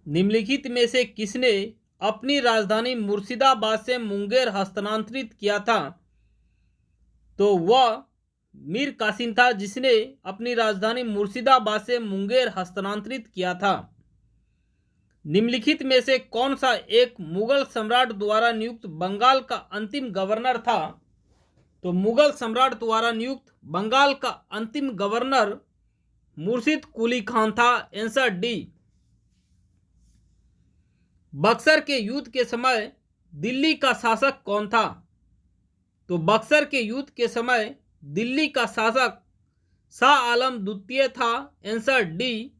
निम्नलिखित में से किसने अपनी राजधानी मुर्शिदाबाद से मुंगेर हस्तांतरित किया था? तो वह मीर कासिम था, जिसने अपनी राजधानी मुर्शिदाबाद से मुंगेर हस्तांतरित किया था। निम्नलिखित में से कौन सा एक मुगल सम्राट द्वारा नियुक्त बंगाल का अंतिम गवर्नर था? तो मुगल सम्राट द्वारा नियुक्त बंगाल का अंतिम गवर्नर मुर्शिद कुली खान था। Answer D. बक्सर के युद्ध के समय दिल्ली का शासक कौन था? तो बक्सर के युद्ध के समय दिल्ली का शासक शाह आलम द्वितीय था। आंसर डी,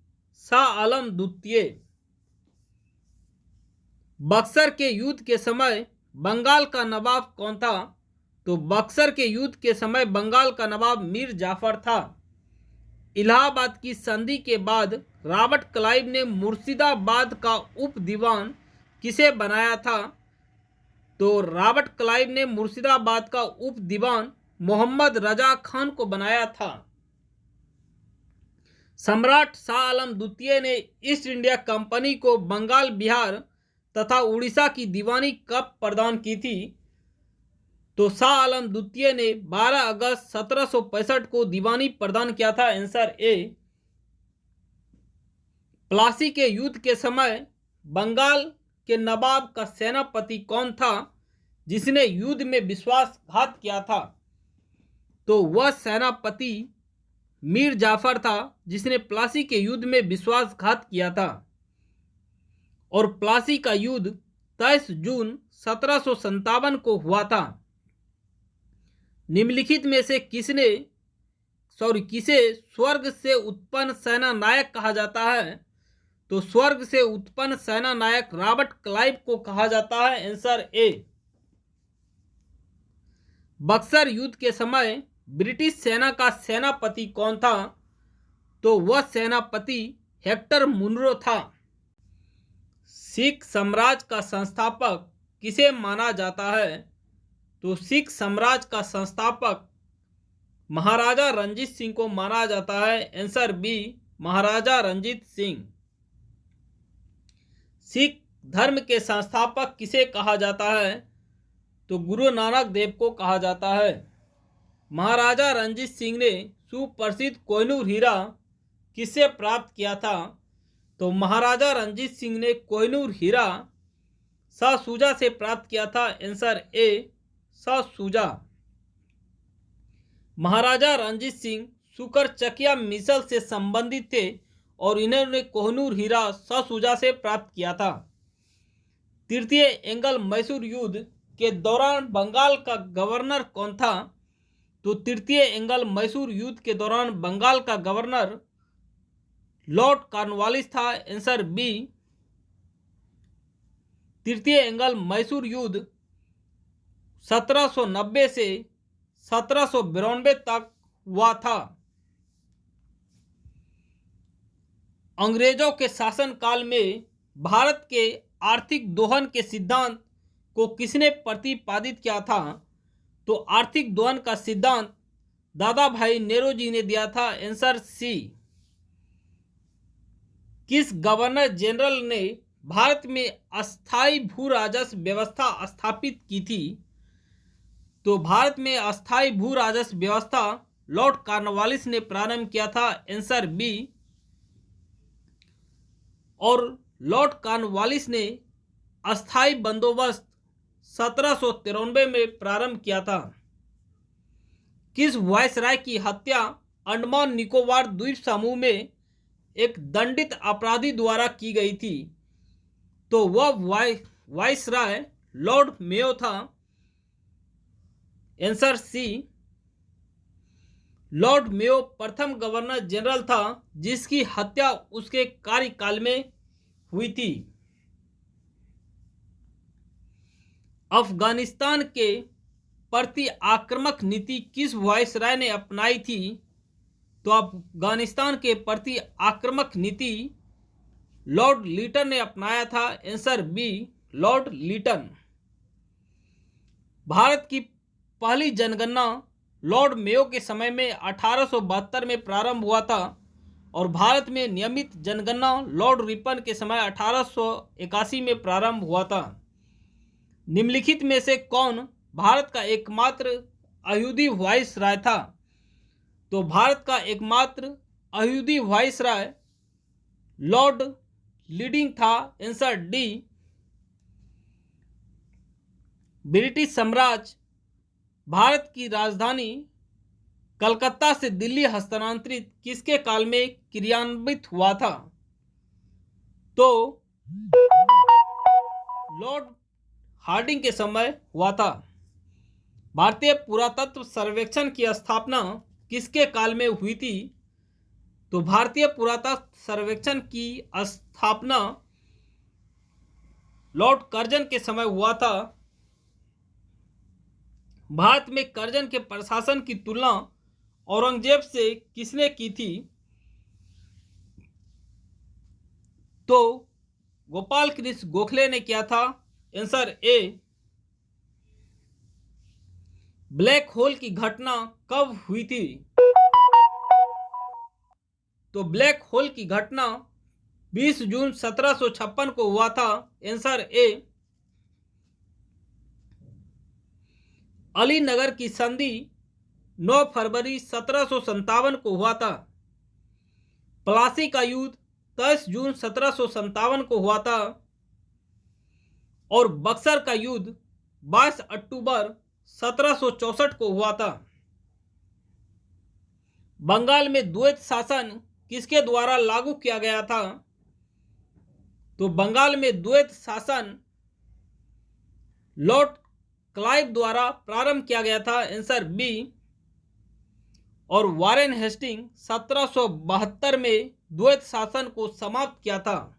शाह आलम द्वितीय। बक्सर के युद्ध के समय बंगाल का नवाब कौन था? तो बक्सर के युद्ध के समय बंगाल का नवाब मीर जाफर था। इलाहाबाद की संधि के बाद रॉबर्ट क्लाइव ने मुर्शिदाबाद का उप दीवान किसे बनाया था? तो रॉबर्ट क्लाइव ने मुर्शिदाबाद का उप दीवान मोहम्मद रजा खान को बनाया था। सम्राट शाह आलम द्वितीय ने ईस्ट इंडिया कंपनी को बंगाल, बिहार तथा उड़ीसा की दीवानी कब प्रदान की थी? तो शाह आलम द्वितीय ने 12 अगस्त 1765 को दीवानी प्रदान किया था। आंसर ए। प्लासी के युद्ध के समय बंगाल के नवाब का सेनापति कौन था, जिसने युद्ध में विश्वासघात किया था? तो वह सेनापति मीर जाफर था, जिसने प्लासी के युद्ध में विश्वासघात किया था। और प्लासी का युद्ध 23 जून 1757 को हुआ था। निम्नलिखित में से किसे स्वर्ग से उत्पन्न सेना नायक कहा जाता है? तो स्वर्ग से उत्पन्न सेना नायक रॉबर्ट क्लाइव को कहा जाता है। Answer A. बक्सर युद्ध के समय ब्रिटिश सेना का सेनापति कौन था? तो वह सेनापति हेक्टर मुनरो था। सिख साम्राज्य का संस्थापक किसे माना जाता है? तो सिख साम्राज्य का संस्थापक महाराजा रंजीत सिंह को माना जाता है। आंसर बी, महाराजा रंजीत सिंह। सिख धर्म के संस्थापक किसे कहा जाता है? तो गुरु नानक देव को कहा जाता है। महाराजा रंजीत सिंह ने सुप्रसिद्ध कोहिनूर हीरा किससे प्राप्त किया था? तो महाराजा रंजीत सिंह ने कोहिनूर हीरा शाह शुजा से प्राप्त किया था। Answer A, Shah Shuja. महाराजा रंजीत सिंह सुकरचकिया मिसल से संबंधित थे और इन्होंने कोहिनूर हीरा शाह शुजा से प्राप्त किया था। तृतीय एंग्लो मैसूर युद्ध के दौरान बंगाल का गवर्नर कौन था? तो तृतीय एंग्लो मैसूर युद्ध के दौरान बंगाल का गवर्नर लॉर्ड कॉर्नवालिस था। Answer B. तृतीय एंग्लो मैसूर युद्ध 1790 से 1792 तक हुआ था। अंग्रेजों के शासनकाल में भारत के आर्थिक दोहन के सिद्धांत को किसने प्रतिपादित किया था? तो आर्थिक दोहन का सिद्धांत दादा भाई नेहरू जी ने दिया था। Answer C. किस गवर्नर जनरल ने भारत में अस्थायी भू राजस्व व्यवस्था स्थापित की थी? तो भारत में अस्थायी भू राजस्व व्यवस्था लॉर्ड कॉर्नवालिस ने प्रारंभ किया था। Answer B. और लॉर्ड कॉर्नवालिस ने अस्थायी बंदोबस्त 1793 में प्रारंभ किया था। किस वायसराय की हत्या अंडमान निकोबार द्वीप समूह में एक दंडित अपराधी द्वारा की गई थी? तो वह वायसराय लॉर्ड मेयो था। Answer C. लॉर्ड मेयो प्रथम गवर्नर जनरल था जिसकी हत्या उसके कार्यकाल में हुई थी। अफगानिस्तान के प्रति आक्रामक नीति किस वायसराय ने अपनाई थी? तो अफगानिस्तान के प्रति आक्रामक नीति लॉर्ड लीटन ने अपनाया था। Answer B, Lord Lytton. Bharat की पहली जनगणना लॉर्ड मेयो के समय में 1872 में प्रारंभ हुआ था और भारत में नियमित जनगणना लॉर्ड रिपन के समय 1881 में प्रारंभ हुआ था। निम्नलिखित में से कौन भारत का एकमात्र अयहूदी वाइसराय था? तो भारत का एकमात्र अयहूदी वाइसराय लॉर्ड लीडिंग था। Answer D. ब्रिटिश साम्राज्य भारत की राजधानी कलकत्ता से दिल्ली हस्तांतरित किसके काल में क्रियान्वित हुआ था? तो लॉर्ड हार्डिंग के समय हुआ था। भारतीय पुरातत्व सर्वेक्षण की स्थापना किसके काल में हुई थी? तो भारतीय पुरातत्व सर्वेक्षण की स्थापना लॉर्ड कर्जन के समय हुआ था। भारत में कर्जन के प्रशासन की तुलना औरंगजेब से किसने की थी? तो गोपाल कृष्ण गोखले ने किया था। आंसर ए। ब्लैक होल की घटना कब हुई थी? तो ब्लैक होल की घटना 20 जून 1756 को हुआ था। आंसर ए। अलीनगर की संधि 9 फरवरी 1757 को हुआ था। प्लासी का युद्ध 23 जून 1757 को हुआ था और बक्सर का युद्ध 22 अक्टूबर 1764 को हुआ था। बंगाल में द्वैत शासन किसके द्वारा लागू किया गया था? तो बंगाल में द्वैत शासन लॉर्ड क्लाइव द्वारा प्रारंभ किया गया था। Answer B. और वारेन हेस्टिंग 1772 में द्वैत शासन को समाप्त किया था।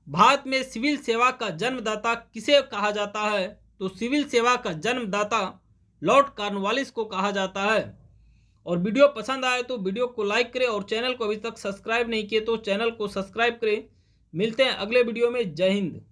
भारत में सिविल सेवा का जन्मदाता किसे कहा जाता है? तो सिविल सेवा का जन्मदाता लॉर्ड कॉर्नवालिस को कहा जाता है। और वीडियो पसंद आए तो वीडियो को लाइक करें और चैनल को अभी तक सब्सक्राइब नहीं किए तो चैनल को सब्सक्राइब करें। मिलते हैं अगले वीडियो में। जय हिंद।